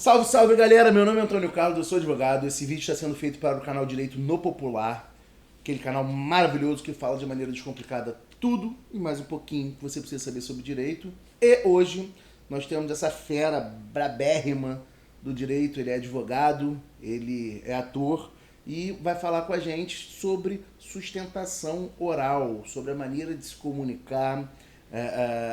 Salve, salve galera, meu nome é Antônio Carlos, eu sou advogado. Esse vídeo está sendo feito para o canal Direito no Popular, aquele canal maravilhoso que fala de maneira descomplicada tudo e mais um pouquinho que você precisa saber sobre direito. E hoje nós temos essa fera brabérrima do direito, ele é advogado, ele é ator e vai falar com a gente sobre sustentação oral, sobre a maneira de se comunicar,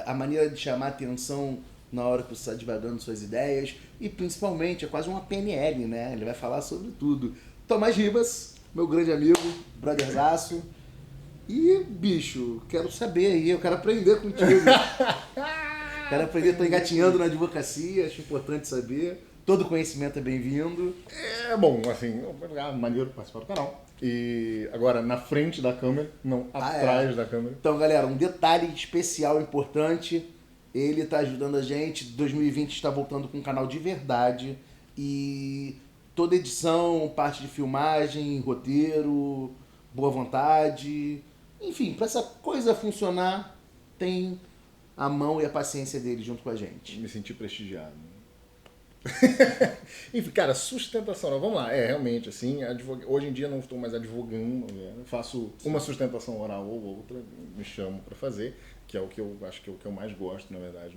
a maneira de chamar atenção na hora que você está divagando suas ideias e principalmente é quase uma PNL, né? Ele vai falar sobre tudo. Tomás Ribas, meu grande amigo, brotherzaço. E, bicho, quero saber aí, eu quero aprender contigo. Quero aprender, tô engatinhando na advocacia, acho importante saber. Todo conhecimento é bem-vindo. É bom, assim, maneiro participar do canal. E agora, na frente da câmera, não atrás da câmera. Então, galera, um detalhe especial, importante, ele tá ajudando a gente, 2020 está voltando com um canal de verdade e toda edição, parte de filmagem, roteiro, boa vontade, enfim, para essa coisa funcionar, tem a mão e a paciência dele junto com a gente. Me senti prestigiado. Enfim, cara, sustentação oral, vamos lá, realmente, assim, hoje em dia não estou mais advogando, né? Faço uma sustentação oral ou outra, me chamo para fazer, que é o que eu acho que é o que eu mais gosto, na verdade,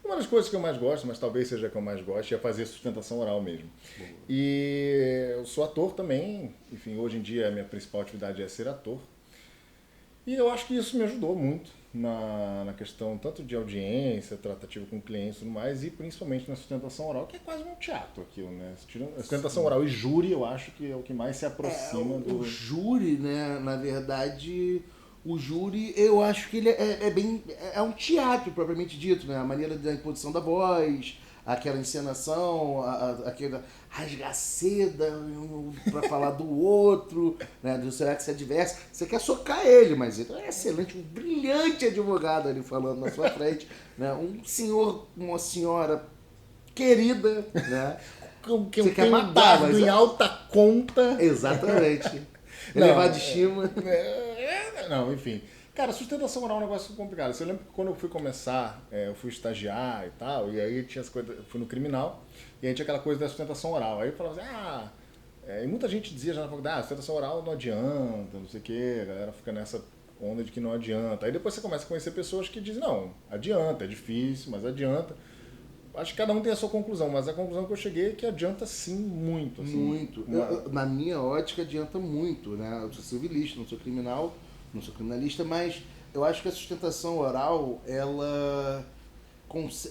uma das coisas que eu mais gosto, mas talvez seja a que eu mais gosto, é fazer sustentação oral mesmo. Boa. E eu sou ator também, enfim, hoje em dia a minha principal atividade é ser ator, e eu acho que isso me ajudou muito na questão tanto de audiência, tratativa com clientes e tudo mais, e principalmente na sustentação oral, que é quase um teatro aquilo, né? A sustentação oral e júri, eu acho que é o que mais se aproxima do... O júri, né, na verdade, o júri, eu acho que ele é um teatro, propriamente dito, né? A maneira da imposição da voz, aquela encenação, aquela rasgaceda para falar do outro, né? Do será que você adversa. Você quer socar ele, mas ele é excelente, um brilhante advogado ali falando na sua frente, né? Um senhor, uma senhora querida, né? Que você quer matar, mas em alta conta. Exatamente. Elevar de estima. Não, enfim. Cara, sustentação oral é um negócio complicado. Você lembra que quando eu fui começar, eu fui estagiar e tal, e aí tinha as coisas, fui no criminal, e aí tinha aquela coisa da sustentação oral. Aí eu falava assim, e muita gente dizia já na faculdade, sustentação oral não adianta, não sei o quê, a galera fica nessa onda de que não adianta. Aí depois você começa a conhecer pessoas que dizem, não, adianta, é difícil, mas adianta. Acho que cada um tem a sua conclusão, mas a conclusão que eu cheguei é que adianta sim muito. Assim, muito. Na minha ótica adianta muito, né? Eu sou civilista, não sou criminal, não sou criminalista, mas eu acho que a sustentação oral,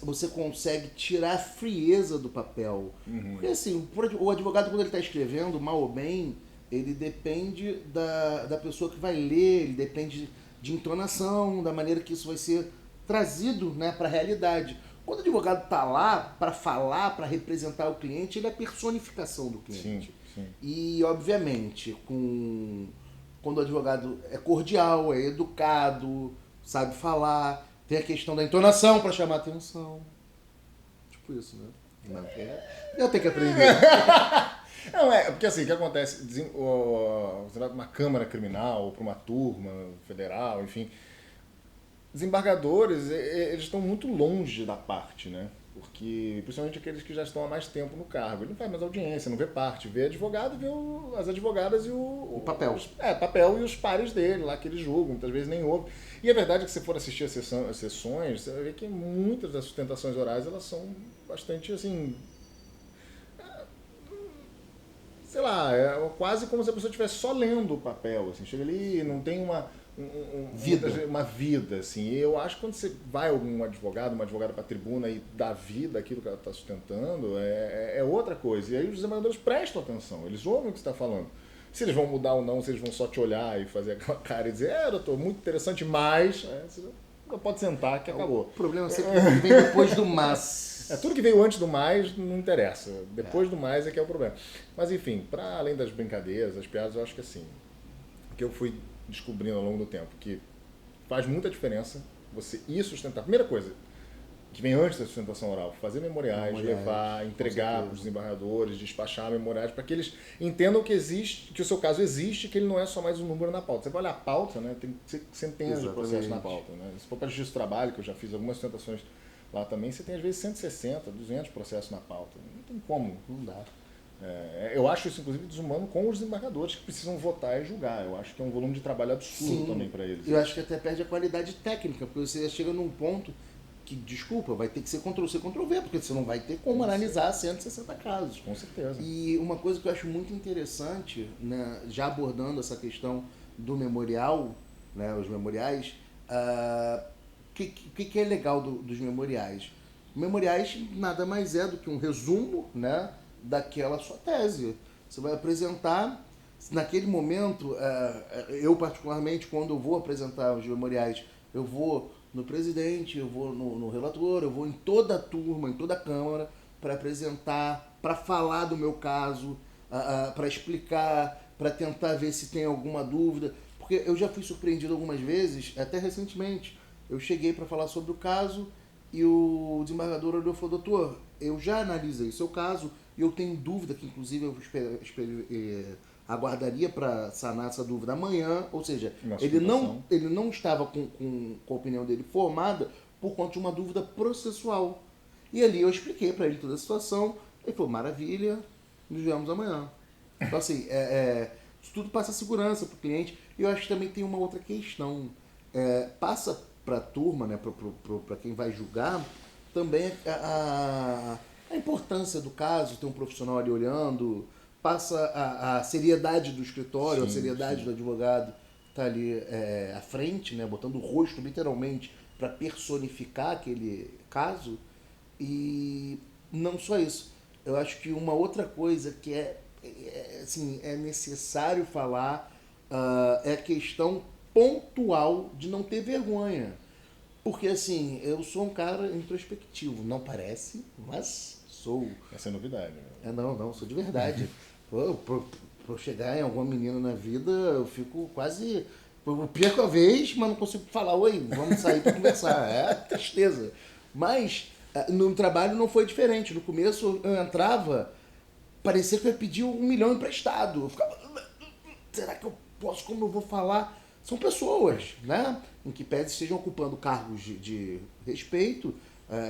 você consegue tirar a frieza do papel. Uhum. Porque assim, o advogado quando ele está escrevendo, mal ou bem, ele depende da pessoa que vai ler, ele depende de entonação, da maneira que isso vai ser trazido, né, para a realidade. Quando o advogado está lá para falar, para representar o cliente, ele é a personificação do cliente. Sim. E, obviamente, quando o advogado é cordial, é educado, sabe falar, tem a questão da entonação para chamar atenção. Tipo isso, né? Eu tenho que aprender. Não, porque assim, o que acontece? Você vai para uma câmara criminal, ou para uma turma federal, enfim... Desembargadores, eles estão muito longe da parte, né? Porque, principalmente aqueles que já estão há mais tempo no cargo. Ele não faz mais audiência, não vê parte. Vê advogado, vê as advogadas e o papel. Papel e os pares dele lá que eles julgam, muitas vezes nem ouve. E a verdade é que se for assistir as sessões, você vai ver que muitas das sustentações orais, elas são bastante, assim... Sei lá, é quase como se a pessoa estivesse só lendo o papel, assim. Chega ali, não tem uma vida, assim. E eu acho que quando você vai uma advogada para a tribuna e dá vida àquilo que ela está sustentando, é outra coisa. E aí os desembargadores prestam atenção, eles ouvem o que você está falando. Se eles vão mudar ou não, se eles vão só te olhar e fazer aquela cara e dizer, doutor, muito interessante, mas... você não pode sentar que acabou. O problema sempre vem depois do mas. Tudo que veio antes do mais não interessa. Depois do mais é que é o problema. Mas enfim, para além das brincadeiras, das piadas, eu acho que assim, que eu fui descobrindo ao longo do tempo, que faz muita diferença você ir sustentar. Primeira coisa, que vem antes da sustentação oral, fazer memoriais, levar, entregar para os desembargadores, despachar memoriais, para que eles entendam que existe, que o seu caso existe, que ele não é só mais um número na pauta. Você vai olhar a pauta, né, tem centenas de processos na pauta. Né? Se for para justiça do trabalho, que eu já fiz algumas sustentações Lá também você tem às vezes 160, 200 processos na pauta. Não tem como. Não dá. Eu acho isso, inclusive, desumano com os desembargadores que precisam votar e julgar. Eu acho que é um volume de trabalho absurdo também para eles. Eu acho que até perde a qualidade técnica, porque você chega num ponto que, desculpa, vai ter que ser Ctrl-C, Ctrl-V, porque você não vai ter como analisar 160 casos. Com certeza. E uma coisa que eu acho muito interessante, né, já abordando essa questão do memorial, né, os memoriais, o que é legal dos memoriais? Memoriais nada mais é do que um resumo, né, daquela sua tese. Você vai apresentar, naquele momento, eu particularmente, quando eu vou apresentar os memoriais, eu vou no presidente, eu vou no relator, eu vou em toda a turma, em toda a Câmara, para apresentar, para falar do meu caso, para explicar, para tentar ver se tem alguma dúvida. Porque eu já fui surpreendido algumas vezes, até recentemente, eu cheguei para falar sobre o caso e o desembargador olhou e falou: doutor, eu já analisei o seu caso e eu tenho dúvida, que inclusive eu aguardaria para sanar essa dúvida amanhã, ou seja, ele não estava com a opinião dele formada por conta de uma dúvida processual. E ali eu expliquei para ele toda a situação, ele falou: maravilha, nos vemos amanhã. Então assim, isso tudo passa segurança para o cliente. E eu acho que também tem uma outra questão, passa para a turma, né, para quem vai julgar, também a importância do caso, ter um profissional ali olhando, passa a seriedade do escritório, a seriedade do advogado tá ali à frente, né, botando o rosto literalmente para personificar aquele caso. E não só isso, eu acho que uma outra coisa que assim, é necessário falar é a questão pontual de não ter vergonha. Porque assim, eu sou um cara introspectivo, não parece, mas sou. Essa é novidade. Né? Não, sou de verdade. Pra eu chegar em alguma menina na vida, eu fico quase... Eu perco a vez, mas não consigo falar: oi, vamos sair para conversar. É tristeza. Mas no trabalho não foi diferente. No começo eu entrava, parecia que eu ia pedir 1 milhão emprestado. Eu ficava: será que eu posso? Como eu vou falar? São pessoas, né? Em que pese estejam ocupando cargos de respeito.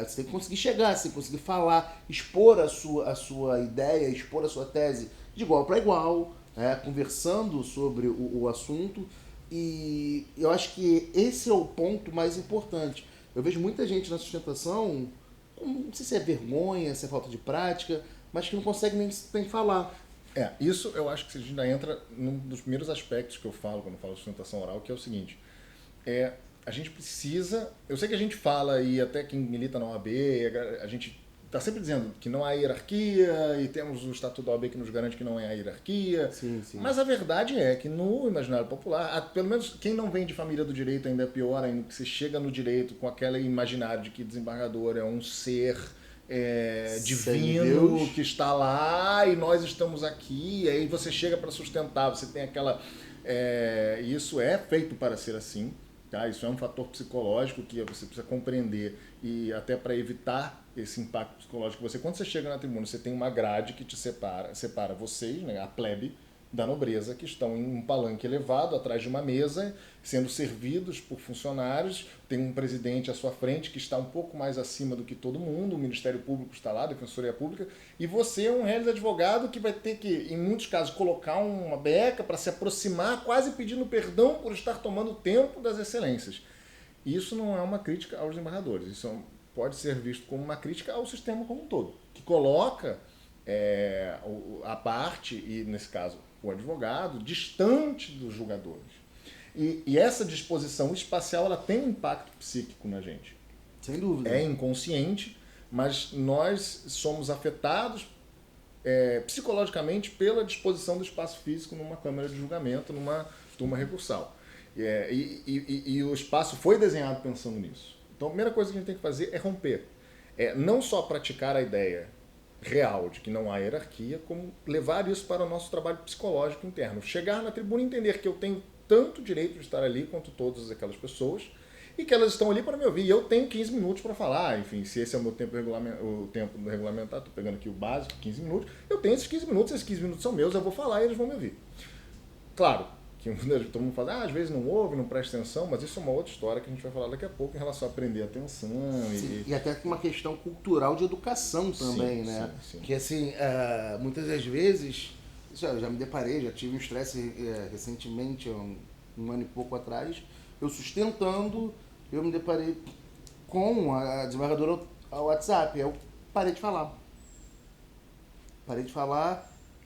Você tem que conseguir chegar, você tem que conseguir falar, expor a sua ideia, expor a sua tese de igual para igual, conversando sobre o assunto. E eu acho que esse é o ponto mais importante. Eu vejo muita gente na sustentação, não sei se é vergonha, se é falta de prática, mas que não consegue nem falar. Isso eu acho que a gente ainda entra num dos primeiros aspectos que eu falo quando eu falo de sustentação oral, que é o seguinte: a gente precisa, eu sei que a gente fala, e até quem milita na OAB, a gente está sempre dizendo que não há hierarquia, e temos o Estatuto da OAB que nos garante que não há hierarquia, Sim. Mas a verdade é que no imaginário popular, pelo menos quem não vem de família do direito ainda é pior ainda, que você chega no direito com aquele imaginário de que desembargador é um ser divino que está lá e nós estamos aqui, e aí você chega para sustentar, você tem aquela... isso é feito para ser assim, tá? Isso é um fator psicológico que você precisa compreender, e até para evitar esse impacto psicológico. Quando você chega na tribuna, você tem uma grade que te separa vocês, né, a plebe, da nobreza, que estão em um palanque elevado, atrás de uma mesa, sendo servidos por funcionários. Tem um presidente à sua frente que está um pouco mais acima do que todo mundo, o Ministério Público está lá, a Defensoria Pública, e você é um réis advogado que vai ter que, em muitos casos, colocar uma beca para se aproximar, quase pedindo perdão por estar tomando tempo das excelências. Isso não é uma crítica aos desembargadores, isso pode ser visto como uma crítica ao sistema como um todo, que coloca a parte, e nesse caso o advogado, distante dos julgadores. E essa disposição espacial, ela tem um impacto psíquico na gente. Sem dúvida. É inconsciente, mas nós somos afetados psicologicamente pela disposição do espaço físico numa câmara de julgamento, numa turma recursal. E o espaço foi desenhado pensando nisso. Então a primeira coisa que a gente tem que fazer é romper. Não só praticar a ideia real de que não há hierarquia, como levar isso para o nosso trabalho psicológico interno. Chegar na tribuna e entender que eu tenho tanto direito de estar ali quanto todas aquelas pessoas, e que elas estão ali para me ouvir. E eu tenho 15 minutos para falar, enfim, se esse é o meu tempo regulamentar, estou pegando aqui o básico, 15 minutos, eu tenho esses 15 minutos são meus, eu vou falar e eles vão me ouvir. Claro que que todo mundo fala, às vezes não ouve, não presta atenção, mas isso é uma outra história que a gente vai falar daqui a pouco em relação a aprender atenção. E até uma questão cultural de educação também, sim, né? Sim. Que assim, muitas das vezes, já me deparei, já tive um estresse recentemente, um ano e pouco atrás, eu sustentando, eu me deparei com a desembargadora ao WhatsApp, eu parei de falar.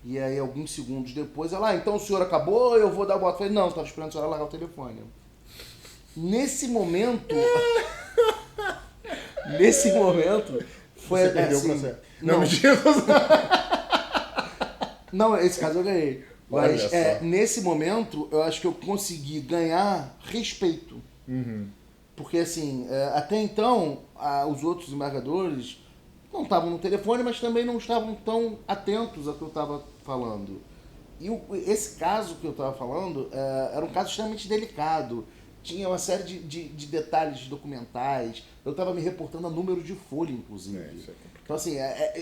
E aí, alguns segundos depois, ela, então o senhor acabou, eu vou dar o voto. Eu falei, não, eu estava esperando a senhora largar o telefone. Nesse momento, foi Você perdeu assim, o processo. Não, esse caso eu ganhei. Mas Olha só. nesse momento, eu acho que eu consegui ganhar respeito. Porque assim, até então, os outros embargadores não estavam no telefone, mas também não estavam tão atentos ao que eu estava falando. E esse caso que eu estava falando era um caso extremamente delicado. Tinha uma série de detalhes documentais. Eu estava me reportando a número de folha, inclusive. Isso é Então, assim,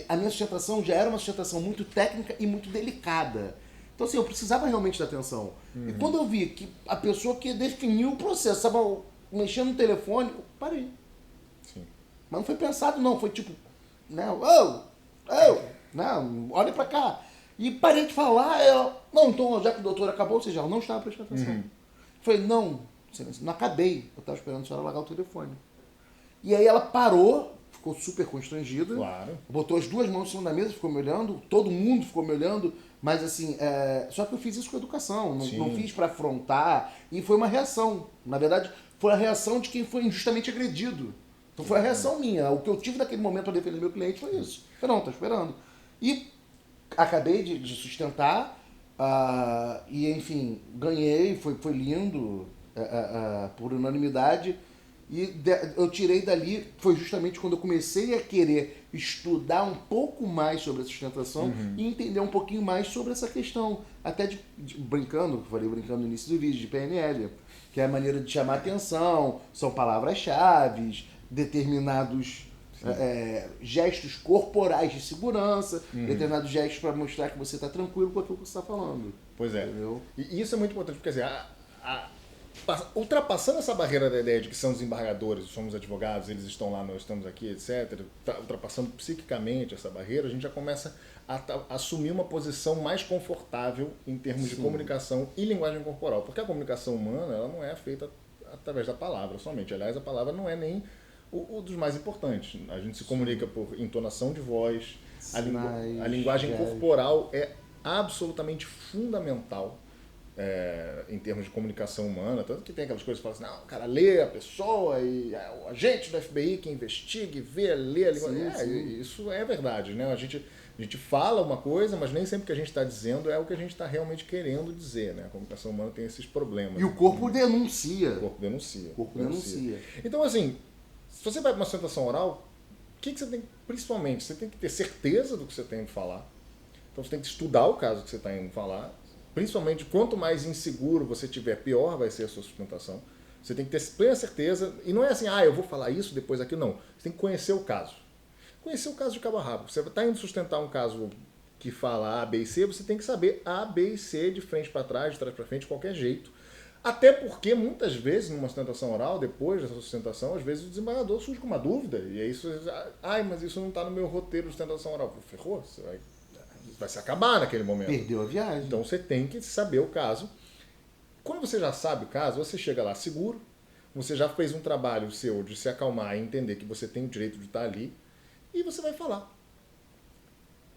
a minha sustentação já era uma sustentação muito técnica e muito delicada. Então, assim, eu precisava realmente da atenção. E quando eu vi que a pessoa que definiu o processo estava mexendo no telefone, eu parei. Sim. Mas não foi pensado, não. Foi tipo, não, não, olha pra cá. E parei de falar, não, então já que o doutor acabou, ou seja, ela não estava prestando atenção. Eu falei, não acabei, eu estava esperando a senhora largar o telefone. E aí ela parou, ficou super constrangida, Claro. botou as duas mãos em cima da mesa, ficou me olhando, todo mundo ficou me olhando, mas assim, só que eu fiz isso com educação, não fiz pra afrontar, e foi uma reação. Na verdade, foi a reação de quem foi injustamente agredido. Então foi a reação minha. O que eu tive naquele momento para defender meu cliente foi isso. Eu falei, não, tô esperando. E acabei de sustentar, e enfim, ganhei, foi lindo, por unanimidade. E eu tirei dali, foi justamente quando eu comecei a querer estudar um pouco mais sobre a sustentação e entender um pouquinho mais sobre essa questão. Até brincando, falei brincando no início do vídeo, de PNL, que é a maneira de chamar atenção, são palavras-chave, determinados gestos corporais de segurança, determinados gestos para mostrar que você está tranquilo com aquilo que você está falando. Pois é. Entendeu? E isso é muito importante, porque assim, ultrapassando essa barreira da ideia de que são desembargadores, somos advogados, eles estão lá, nós estamos aqui, etc., ultrapassando psiquicamente essa barreira, a gente já começa a assumir uma posição mais confortável em termos de comunicação e linguagem corporal. Porque a comunicação humana, ela não é feita através da palavra somente. Aliás, a palavra não é nem o dos mais importantes. A gente se comunica por entonação de voz, a linguagem corporal é absolutamente fundamental em termos de comunicação humana, tanto que tem aquelas coisas que falam assim, não, o cara lê a pessoa e o agente do FBI que investiga e vê, lê a linguagem. Isso é verdade, né? A gente fala uma coisa, mas nem sempre o que a gente está dizendo é o que a gente está realmente querendo dizer, né? A comunicação humana tem esses problemas. E o corpo denuncia. O corpo denuncia. O corpo denuncia. Então, assim, se você vai para uma sustentação oral, o que você tem, principalmente, você tem que ter certeza do que você tem que falar. Então, você tem que estudar o caso que você está indo falar. Principalmente, quanto mais inseguro você tiver, pior vai ser a sua sustentação. Você tem que ter plena certeza. E não é assim, eu vou falar isso, depois aquilo. Não. Você tem que conhecer o caso. Conhecer o caso de cabo a rabo. Você está indo sustentar um caso que fala A, B e C, você tem que saber A, B e C de frente para trás, de trás para frente, de qualquer jeito. Até porque, muitas vezes, numa sustentação oral, depois dessa sustentação, às vezes o desembargador surge com uma dúvida. E aí você diz, mas isso não está no meu roteiro de sustentação oral. Ferrou, você vai se acabar naquele momento. Perdeu a viagem. Então você tem que saber o caso. Quando você já sabe o caso, você chega lá seguro, você já fez um trabalho seu de se acalmar e entender que você tem o direito de estar ali, e você vai falar.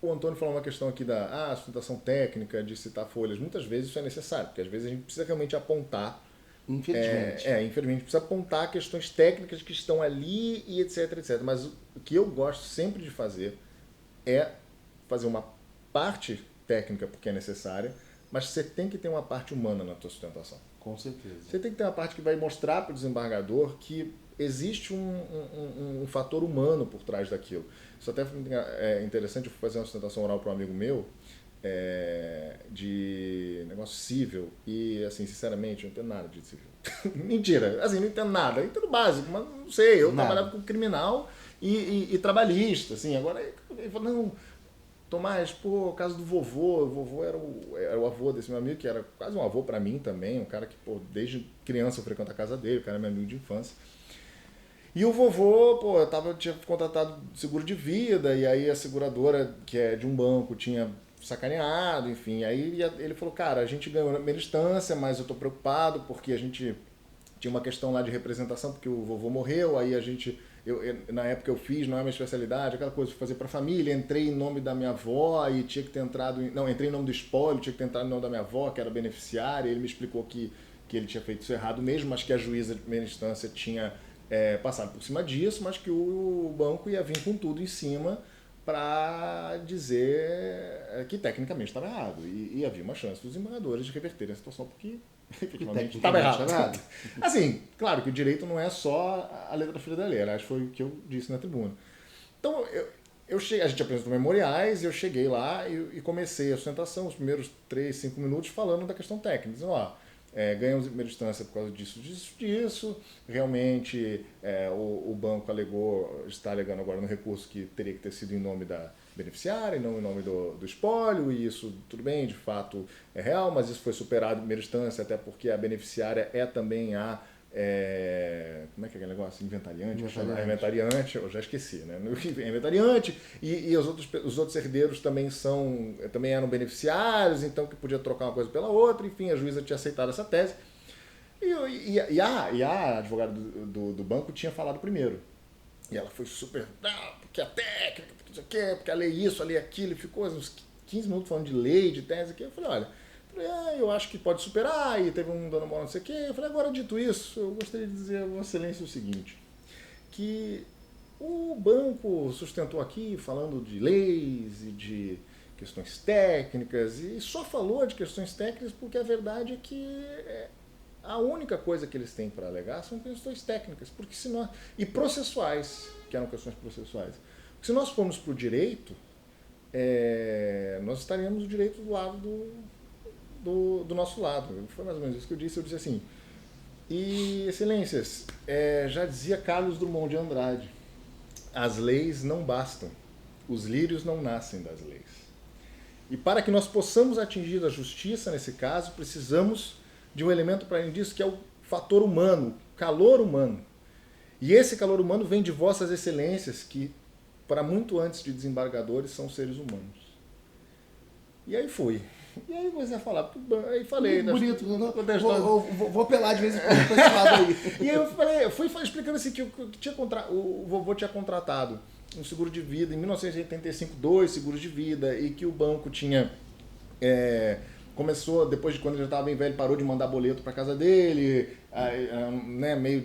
O Antônio falou uma questão aqui da sustentação técnica, de citar folhas. Muitas vezes isso é necessário, porque às vezes a gente precisa realmente apontar. Infelizmente. Infelizmente, precisa apontar questões técnicas que estão ali e etc, etc. Mas o que eu gosto sempre de fazer é fazer uma parte técnica, porque é necessária, mas você tem que ter uma parte humana na tua sustentação. Com certeza. Você tem que ter uma parte que vai mostrar para o desembargador que existe um fator humano por trás daquilo. Isso até é interessante. Eu fui fazer uma sustentação oral para um amigo meu de negócio civil e, assim, sinceramente, eu não entendo nada de civil. Mentira, assim, não entendo nada. Eu entendo básico, mas não sei. Eu trabalhava com criminal e trabalhista, assim. Agora, ele falou, não, Tomás, pô, o caso do vovô. O vovô era o avô desse meu amigo, que era quase um avô pra mim também. Um cara que, pô, desde criança eu frequento a casa dele. O cara é meu amigo de infância. E o vovô, pô, tinha contratado seguro de vida, e aí a seguradora, que é de um banco, tinha sacaneado, enfim. Aí ele falou, cara, a gente ganhou na primeira instância, mas eu tô preocupado porque a gente tinha uma questão lá de representação, porque o vovô morreu, aí a gente, na época eu fiz, não é minha especialidade, aquela coisa de fazer pra família, entrei em nome da minha avó e tinha que ter entrado, não, entrei em nome do espólio, tinha que ter entrado em nome da minha avó, que era beneficiária, ele me explicou que ele tinha feito isso errado mesmo, mas que a juíza de primeira instância tinha passado por cima disso, mas que o banco ia vir com tudo em cima para dizer que tecnicamente estava errado. E havia uma chance dos embargadores de reverterem a situação, porque efetivamente estava errado. Assim, claro que o direito não é só a letra da filha da lei, aliás, foi o que eu disse na tribuna. Então, a gente apresentou memoriais, eu cheguei lá e comecei a sustentação, os primeiros 3, 5 minutos, falando da questão técnica, dizendo, ganhamos em primeira instância por causa disso. Realmente o banco está alegando agora no recurso que teria que ter sido em nome da beneficiária e não em nome do espólio, e isso, tudo bem, de fato é real, mas isso foi superado em primeira instância, até porque a beneficiária é também como é que é aquele negócio? Inventariante, eu já esqueci, né? Inventariante, e os outros herdeiros também eram beneficiários, então que podia trocar uma coisa pela outra, enfim, a juíza tinha aceitado essa tese. E a advogada do banco tinha falado primeiro. E ela foi super, porque a técnica, porque a lei isso, a lei aquilo, e ficou uns 15 minutos falando de lei, de tese, aqui. Eu falei, olha, eu acho que pode superar, e teve um dano moral, não sei o quê. Eu falei, agora dito isso, eu gostaria de dizer a Vossa Excelência o seguinte, que o banco sustentou aqui falando de leis e de questões técnicas, e só falou de questões técnicas porque a verdade é que a única coisa que eles têm para alegar são questões técnicas, porque e processuais, que eram questões processuais. Porque se nós formos para o direito, nós estaríamos do direito do lado do nosso lado. Foi mais ou menos isso que eu disse assim, e excelências, já dizia Carlos Drummond de Andrade, as leis não bastam, os lírios não nascem das leis. E para que nós possamos atingir a justiça nesse caso, precisamos de um elemento para além disso, que é o fator humano, calor humano. E esse calor humano vem de vossas excelências, que, para muito antes de desembargadores, são seres humanos. E aí fui. E aí comecei a falar, aí falei... Bonito, vou apelar de vez em quando para esse lado aí. E aí eu fui explicando assim, que o vovô tinha contratado um seguro de vida em 1985, 2 seguros de vida, e que o banco tinha... começou, depois de quando ele já estava bem velho, parou de mandar boleto para casa dele, meio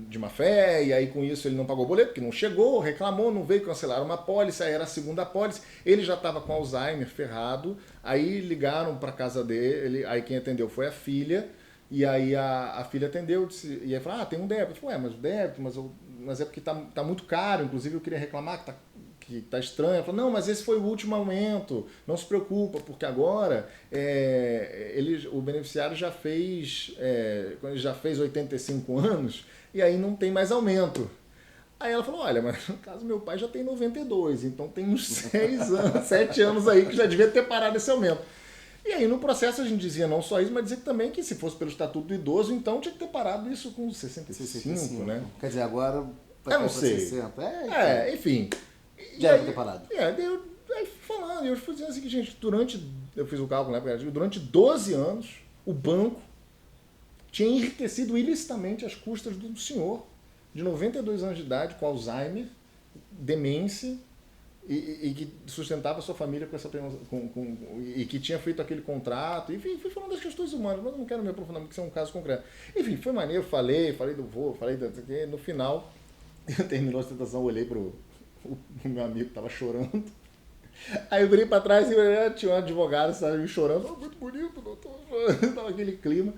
de má fé, e aí com isso ele não pagou o boleto, porque não chegou, reclamou, não veio, cancelaram uma apólice, aí era a segunda apólice, ele já estava com Alzheimer, ferrado, aí ligaram para casa dele, aí quem atendeu foi a filha, e aí a filha atendeu, e aí falou, tem um débito. Eu falei, mas o débito, mas é porque tá muito caro, inclusive eu queria reclamar que tá estranho. Ela falou, não, mas esse foi o último aumento, não se preocupa, porque agora o beneficiário já fez 85 anos e aí não tem mais aumento. Aí ela falou, olha, mas no caso meu pai já tem 92, então tem uns 7 anos aí que já devia ter parado esse aumento. E aí no processo a gente dizia não só isso, mas dizia também que se fosse pelo Estatuto do Idoso, então tinha que ter parado isso com 65, né? Quer dizer, agora... Eu não sei. 60. Enfim... Já era ter parado. Aí falando, eu fui dizendo assim, gente, eu fiz o cálculo, né, durante 12 anos, o banco tinha enriquecido ilicitamente às custas do senhor, de 92 anos de idade, com Alzheimer, demência, e que sustentava a sua família com essa e que tinha feito aquele contrato, enfim, fui falando das questões humanas, mas não quero me aprofundar porque isso é um caso concreto. Enfim, foi maneiro, falei do vô, no final, eu terminou a sustentação, eu olhei o meu amigo estava chorando. Aí eu virei para trás e tinha um advogado, sabe, chorando. Muito bonito, doutor. Tava aquele clima.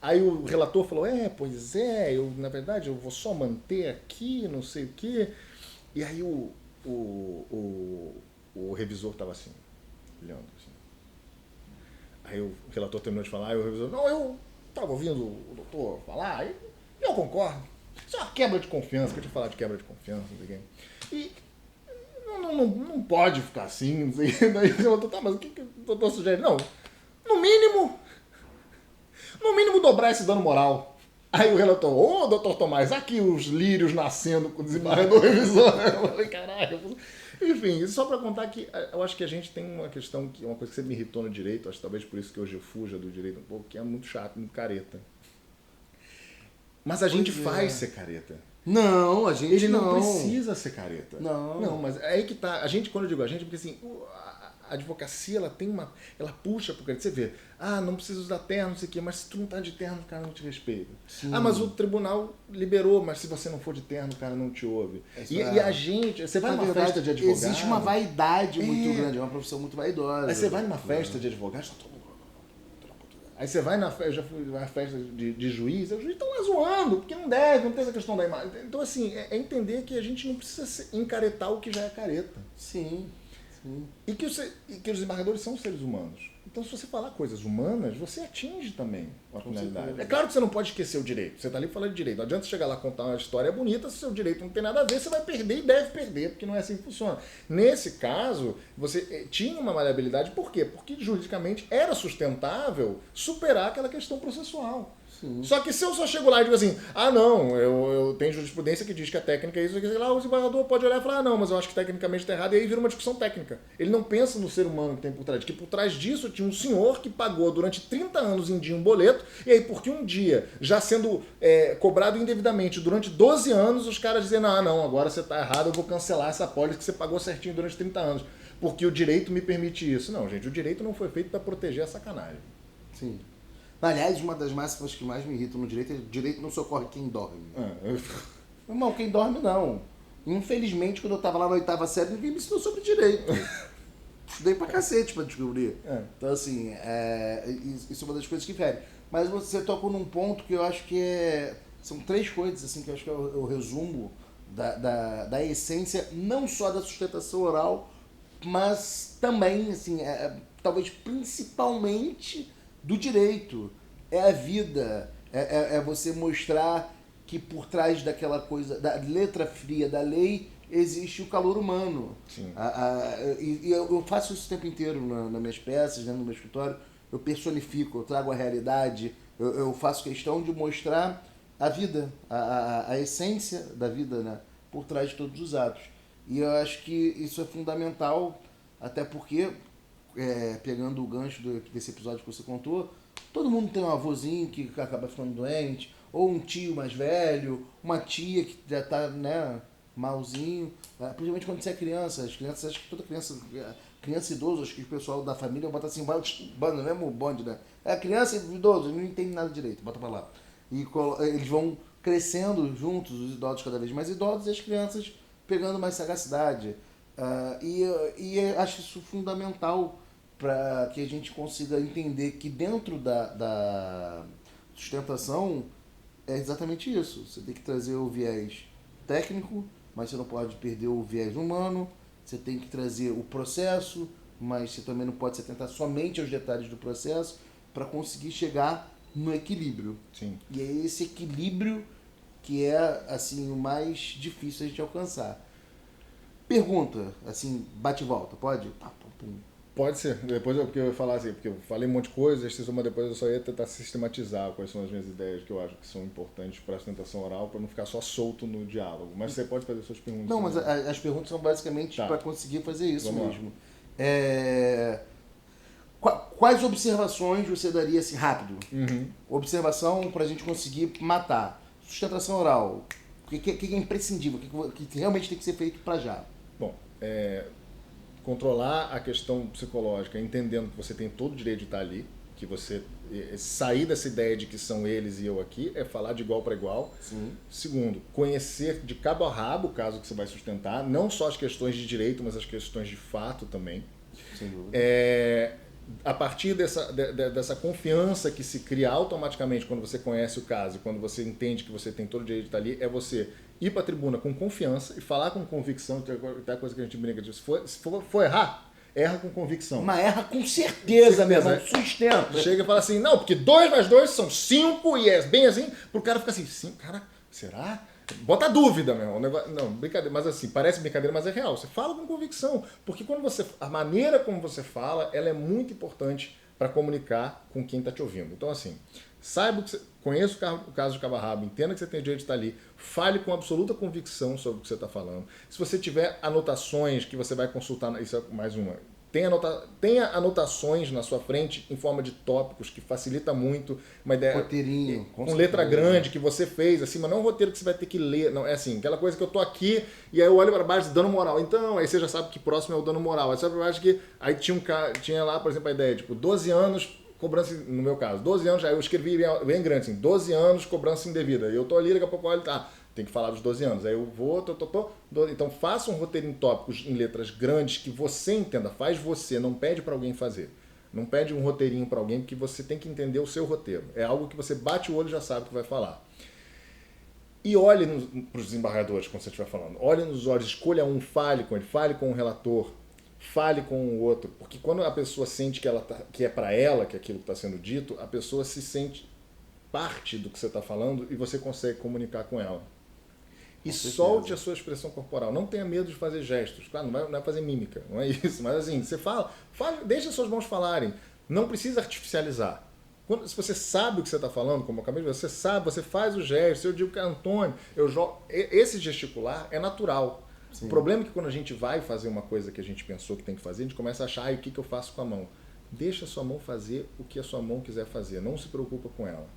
Aí o relator falou, pois é, na verdade eu vou só manter aqui, não sei o quê. E aí o revisor estava assim, olhando assim. Aí o relator terminou de falar, e o revisor, não, eu estava ouvindo o doutor falar, e eu concordo. Isso é uma quebra de confiança, que eu te falar de quebra de confiança, não sei o quê. E não pode ficar assim, não sei. Daí o doutor, tá, mas o que o doutor sugere? Não, no mínimo dobrar esse dano moral. Aí o relator, ô, doutor Tomás, aqui os lírios nascendo com o desembargador revisor. Eu falei, caralho. Enfim, só pra contar que eu acho que a gente tem uma questão, que uma coisa que sempre me irritou no direito, acho que talvez por isso que hoje eu fuja do direito um pouco, que é muito chato, muito careta. Mas a gente faz ser careta. Não, a gente Ele não precisa ser careta. Não, mas é aí que tá. A gente, quando eu digo a gente, porque assim, a advocacia, ela puxa pro careta. Você vê, não precisa usar terno, não sei o quê, mas se tu não tá de terno, o cara não te respeita. Sim. Mas o tribunal liberou, mas se você não for de terno, o cara não te ouve. E a gente, você vai numa festa de advogado... Existe uma vaidade muito grande, é uma profissão muito vaidosa. Aí você vai numa festa de advogado, tá todo mundo... Aí você vai eu já fui numa festa de juiz, os juízes estão lá zoando, porque não deve, não tem essa questão da imagem. Então, assim, é entender que a gente não precisa encaretar o que já é careta. Sim. E que os desembargadores são seres humanos. Então, se você falar coisas humanas, você atinge também a finalidade. É claro que você não pode esquecer o direito. Você está ali falando de direito. Não adianta você chegar lá e contar uma história bonita, se o seu direito não tem nada a ver, você vai perder e deve perder, porque não é assim que funciona. Nesse caso, você tinha uma maleabilidade. Por quê? Porque juridicamente era sustentável superar aquela questão processual. Sim. Só que se eu só chego lá e digo assim, não, eu tenho jurisprudência que diz que a técnica é isso, lá o desembargador pode olhar e falar, não, mas eu acho que tecnicamente está errado, e aí vira uma discussão técnica. Ele não pensa no ser humano que tem por trás, que por trás disso tinha um senhor que pagou durante 30 anos em dia um boleto, e aí porque um dia, já sendo cobrado indevidamente durante 12 anos, os caras dizem, não, agora você está errado, eu vou cancelar essa apólice que você pagou certinho durante 30 anos, porque o direito me permite isso. Não, gente, o direito não foi feito para proteger a sacanagem. Sim. Aliás, uma das máximas que mais me irritam no direito é direito não socorre quem dorme. Irmão, quem dorme não. Infelizmente, quando eu tava lá na 8ª série, ninguém me ensinou sobre direito. Estudei pra cacete pra descobrir. Então, assim, isso é uma das coisas que fere. Mas você tocou num ponto que eu acho que são 3 coisas, assim, que eu acho que é o resumo da essência, não só da sustentação oral, mas também, assim, talvez principalmente do direito. É a vida, é você mostrar que por trás daquela coisa, da letra fria da lei, existe o calor humano. Sim. E eu faço isso o tempo inteiro nas minhas peças, no meu escritório, eu personifico, eu trago a realidade, eu faço questão de mostrar a vida, a essência da vida, né, por trás de todos os atos. E eu acho que isso é fundamental, até porque, pegando o gancho desse episódio que você contou, todo mundo tem um avôzinho que acaba ficando doente, ou um tio mais velho, uma tia que já está, né, malzinho. Principalmente quando você é criança, as crianças, acho que toda criança e idoso, acho que o pessoal da família bota assim, no mesmo bonde, né? Criança e idoso, não entende nada direito, bota pra lá. E eles vão crescendo juntos, os idosos cada vez mais idosos, e as crianças pegando mais sagacidade. E acho isso fundamental para que a gente consiga entender que dentro da sustentação é exatamente isso. Você tem que trazer o viés técnico, mas você não pode perder o viés humano. Você tem que trazer o processo, mas você também não pode se atentar somente aos detalhes do processo para conseguir chegar no equilíbrio. Sim. E é esse equilíbrio que é, assim, o mais difícil a gente alcançar. Pergunta, assim, bate e volta, pode? Pode ser. Depois porque eu ia falar assim, porque eu falei um monte de coisa, mas depois eu só ia tentar sistematizar quais são as minhas ideias que eu acho que são importantes para a sustentação oral, para não ficar só solto no diálogo. Mas você pode fazer suas perguntas. Não, mas as perguntas são basicamente para conseguir fazer isso. Vamos mesmo. Quais observações você daria assim rápido? Observação para a gente conseguir matar. Sustentação oral. O que é imprescindível? O que realmente tem que ser feito para já? Bom, controlar a questão psicológica, entendendo que você tem todo o direito de estar ali, que você sair dessa ideia de que são eles e eu aqui, é falar de igual para igual. Sim. Segundo, conhecer de cabo a rabo o caso que você vai sustentar, não só as questões de direito, mas as questões de fato também. Sem dúvida. A partir dessa confiança que se cria automaticamente quando você conhece o caso e quando você entende que você tem todo o direito de estar ali, é você ir para a tribuna com confiança e falar com convicção, que é a coisa que a gente brinca disso. Se for errar, erra com convicção. Mas erra com certeza, meu irmão. Sustenta. Chega e fala assim, não, porque 2 mais 2 são 5 e é bem assim, pro cara ficar assim, 5, cara, será? Bota dúvida, meu. Não, brincadeira. Mas assim, parece brincadeira, mas é real. Você fala com convicção. Porque a maneira como você fala, ela é muito importante para comunicar com quem está te ouvindo. Então, assim, saiba que conheça o caso de cabo a rabo, entenda que você tem o direito de estar ali, fale com absoluta convicção sobre o que você está falando. Se você tiver anotações que você vai consultar, isso é mais uma. Tenha anotações na sua frente em forma de tópicos, que facilita muito uma ideia. Roteirinho, com letra grande que você fez, assim, mas não é um roteiro que você vai ter que ler. Não, é assim, aquela coisa que eu tô aqui e aí eu olho para baixo dando moral. Então, aí você já sabe que próximo é o dando moral. Aí você sabe que aí tinha lá, por exemplo, a ideia, tipo, 12 anos, cobrança, no meu caso, 12 anos, aí eu escrevi bem grande, assim, 12 anos, cobrança indevida. E eu tô ali, daqui a pouco eu olho, tá. Tem que falar dos 12 anos. Aí eu vou, então faça um roteiro em tópicos, em letras grandes, que você entenda. Faz você, não pede para alguém fazer. Não pede um roteirinho para alguém, porque você tem que entender o seu roteiro. É algo que você bate o olho e já sabe o que vai falar. E olhe para os desembargadores quando você estiver falando. Olhe nos olhos, escolha um, fale com ele, fale com o relator, fale com o outro. Porque quando a pessoa sente que é para ela que aquilo está sendo dito, a pessoa se sente parte do que você está falando e você consegue comunicar com ela. E solte a sua expressão corporal. Não tenha medo de fazer gestos. Claro, não vai fazer mímica, não é isso. Mas assim, você fala, deixa suas mãos falarem. Não precisa artificializar. Se você sabe o que você está falando, como eu acabei de dizer, você sabe, você faz o gesto. Se eu digo que é Antônio, eu jogo. Esse gesticular é natural. Sim. O problema é que quando a gente vai fazer uma coisa que a gente pensou que tem que fazer, a gente começa a achar, o que eu faço com a mão? Deixa a sua mão fazer o que a sua mão quiser fazer. Não se preocupa com ela.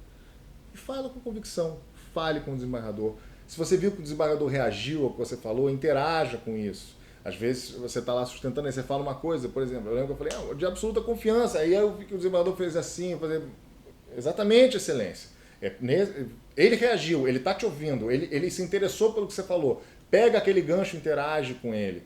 E fala com convicção. Fale com o desembargador. Se você viu que o desembargador reagiu ao que você falou, interaja com isso. Às vezes você está lá sustentando e você fala uma coisa, por exemplo, eu lembro que eu falei, de absoluta confiança. Aí eu vi que o desembargador fez assim, exatamente, excelência. Ele reagiu, ele está te ouvindo, ele se interessou pelo que você falou. Pega aquele gancho, interage com ele.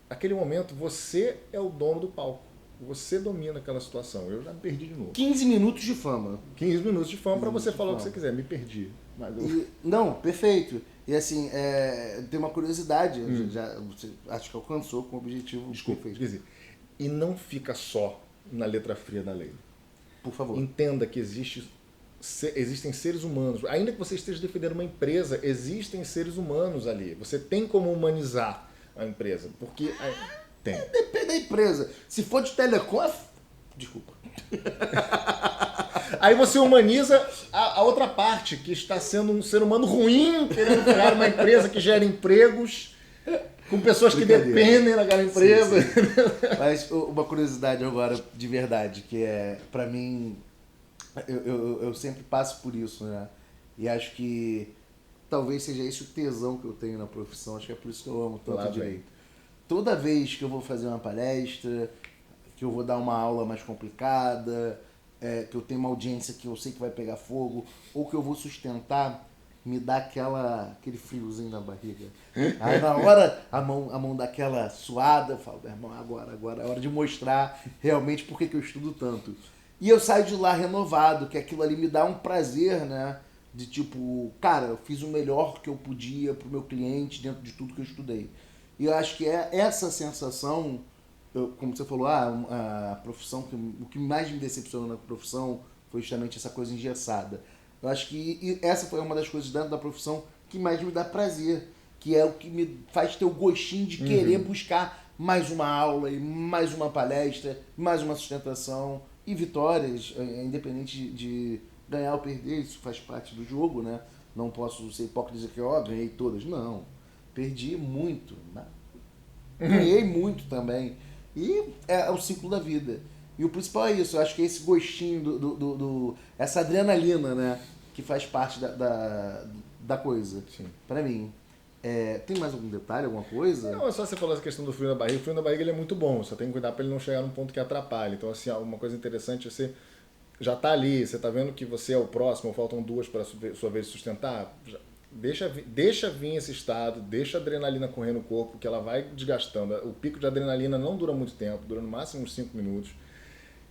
Naquele momento, você é o dono do palco. Você domina aquela situação. Eu já me perdi de novo. 15 minutos de fama. 15 minutos de fama para você falar o que você quiser. Me perdi. Não, perfeito. E assim, tem uma curiosidade. Você acho que alcançou com o objetivo. Desculpa, esqueci. E não fica só na letra fria da lei. Por favor. Entenda que existem seres humanos. Ainda que você esteja defendendo uma empresa, existem seres humanos ali. Você tem como humanizar a empresa. Porque... Tem. Depende da empresa. Se for de telecom, desculpa. Aí você humaniza a outra parte, que está sendo um ser humano ruim, querendo criar uma empresa que gera empregos, com pessoas que dependem daquela empresa. Sim. Mas uma curiosidade agora, de verdade, que é, pra mim, eu sempre passo por isso, né? E acho que talvez seja esse o tesão que eu tenho na profissão. Acho que é por isso que eu amo tanto o direito. Toda vez que eu vou fazer uma palestra, que eu vou dar uma aula mais complicada, que eu tenho uma audiência que eu sei que vai pegar fogo, ou que eu vou sustentar, me dá aquele friozinho na barriga. Aí na hora a mão dá aquela suada, eu falo, meu irmão, agora é hora de mostrar realmente por que eu estudo tanto. E eu saio de lá renovado, que aquilo ali me dá um prazer, né? De tipo, cara, eu fiz o melhor que eu podia pro meu cliente dentro de tudo que eu estudei. E eu acho que essa sensação, como você falou, a profissão, o que mais me decepcionou na profissão foi justamente essa coisa engessada. Eu acho que essa foi uma das coisas dentro da profissão que mais me dá prazer, que é o que me faz ter o gostinho de querer buscar mais uma aula, e mais uma palestra, mais uma sustentação e vitórias, independente de ganhar ou perder, isso faz parte do jogo, né? Não posso ser hipócrita e dizer que eu ganhei todas, não. Perdi muito, né? Ganhei muito também. E é o ciclo da vida. E o principal é isso, eu acho que é esse gostinho, essa adrenalina, né? Que faz parte da coisa. Sim. Pra mim. Tem mais algum detalhe, alguma coisa? Não, é só você falar essa questão do frio na barriga. O frio na barriga ele é muito bom, só tem que cuidar para ele não chegar num ponto que atrapalhe. Então, assim, uma coisa interessante é você já tá ali, você tá vendo que você é o próximo, ou faltam duas para sua vez sustentar. Deixa vir esse estado, deixa a adrenalina correr no corpo, que ela vai desgastando. O pico de adrenalina não dura muito tempo, dura no máximo uns 5 minutos.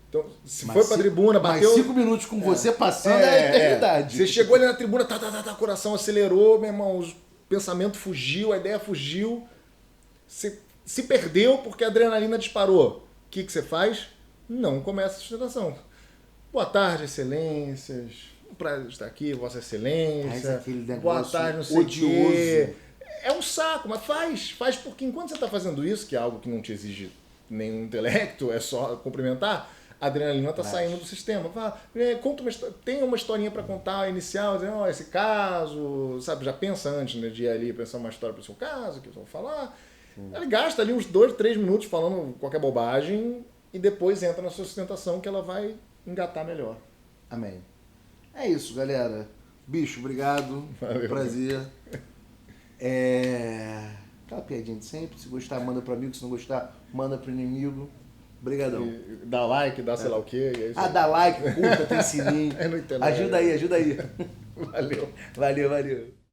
Então, se foi pra tribuna, bateu... Mas 5 minutos com você passando é a eternidade. Você chegou ali na tribuna, o coração acelerou, meu irmão, o pensamento fugiu, a ideia fugiu. Você se perdeu porque a adrenalina disparou. O que você faz? Não começa a sustentação. Boa tarde, excelências. pra estar aqui, Vossa Faz Excelência, aquele boa negócio tarde, não sei o odioso. quê. É um saco, mas faz porque enquanto você está fazendo isso, que é algo que não te exige nenhum intelecto, é só cumprimentar, a adrenalina tá saindo do sistema. Fala, conta tem uma historinha para contar inicial, dizendo, ó, esse caso, sabe, já pensa antes, né, de ir ali, pensar uma história para o seu caso, que eu vou falar. Ele gasta ali uns 2, 3 minutos falando qualquer bobagem e depois entra na sua sustentação que ela vai engatar melhor. Amém. É isso, galera. Bicho, obrigado. Valeu. Prazer. Aquela piadinha de sempre. Se gostar, manda pro amigo. Se não gostar, manda pro inimigo. Obrigadão. E dá like, dá sei lá o quê. E é isso aí. Dá like, curta, tem sininho. É no internet. Ajuda aí. Valeu. Valeu.